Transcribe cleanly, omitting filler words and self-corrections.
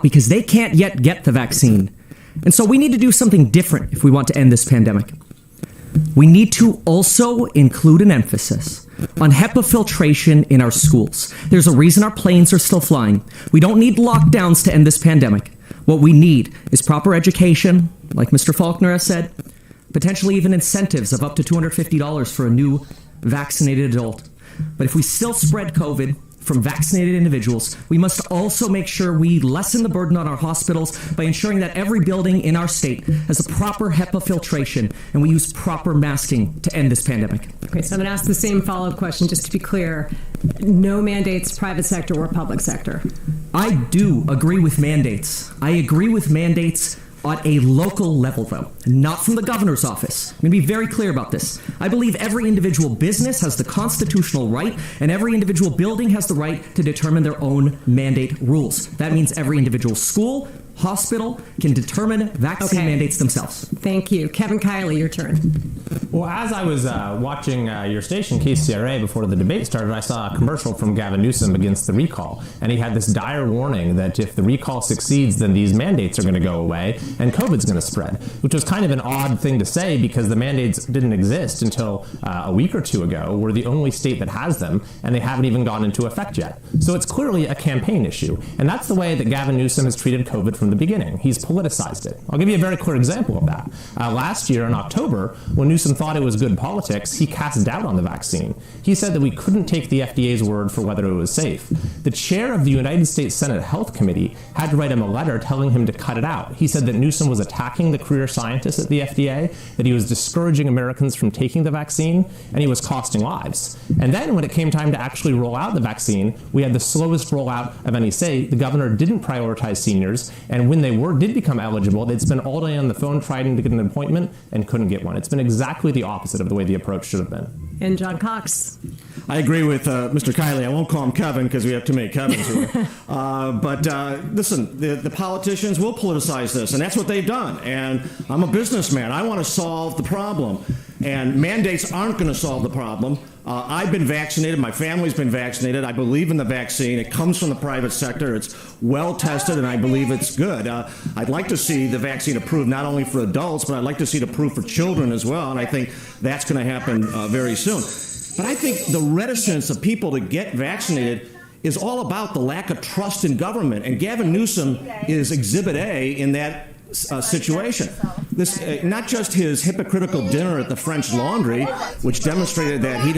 because they can't yet get the vaccine. And so we need to do something different if we want to end this pandemic. We need to also include an emphasis on HEPA filtration in our schools. There's a reason our planes are still flying. We don't need lockdowns to end this pandemic. What we need is proper education, like Mr. Faulkner has said, potentially even incentives of up to $250 for a new vaccinated adult. But if we still spread COVID from vaccinated individuals, we must also make sure we lessen the burden on our hospitals by ensuring that every building in our state has a proper HEPA filtration and we use proper masking to end this pandemic. Okay, so I'm going to ask the same follow-up question just to be clear. No mandates, private sector or public sector? I do agree with mandates. I agree with mandates at a local level, though, not from the governor's office. I'm going to be very clear about this. I believe every individual business has the constitutional right, and every individual building has the right to determine their own mandate rules. That means every individual school, hospital can determine vaccine mandates themselves. Thank you. Kevin Kiley, your turn. Well, as I was watching your station, KRCA, before the debate started, I saw a commercial from Gavin Newsom against the recall. And he had this dire warning that if the recall succeeds, then these mandates are going to go away and COVID's going to spread, which was kind of an odd thing to say because the mandates didn't exist until a week or two ago. We're the only state that has them, and they haven't even gone into effect yet. So it's clearly a campaign issue. And that's the way that Gavin Newsom has treated COVID from the beginning. He's politicized it. I'll give you a very clear example of that. Last year in October, when Newsom thought it was good politics, he cast doubt on the vaccine. He said that we couldn't take the FDA's word for whether it was safe. The chair of the United States Senate Health Committee had to write him a letter telling him to cut it out. He said that Newsom was attacking the career scientists at the FDA, that he was discouraging Americans from taking the vaccine, and he was costing lives. And then when it came time to actually roll out the vaccine, we had the slowest rollout of any state. The governor didn't prioritize seniors, and when they did become eligible, they'd spend all day on the phone trying to get an appointment and couldn't get one. It's been exactly the opposite of the way the approach should have been. And John Cox. I agree with Mr. Kiley. I won't call him Kevin because we have too many Kevins here. But listen, the politicians will politicize this, and that's what they've done. And I'm a businessman. I want to solve the problem. And mandates aren't going to solve the problem. I've been vaccinated. My family's been vaccinated. I believe in the vaccine. It comes from the private sector. It's well tested, and I believe it's good. I'd like to see the vaccine approved not only for adults, but I'd like to see it approved for children as well, and I think that's going to happen very soon. But I think the reticence of people to get vaccinated is all about the lack of trust in government, and Gavin Newsom is Exhibit A in that situation. This not just his hypocritical dinner at the French Laundry, which demonstrated that he doesn't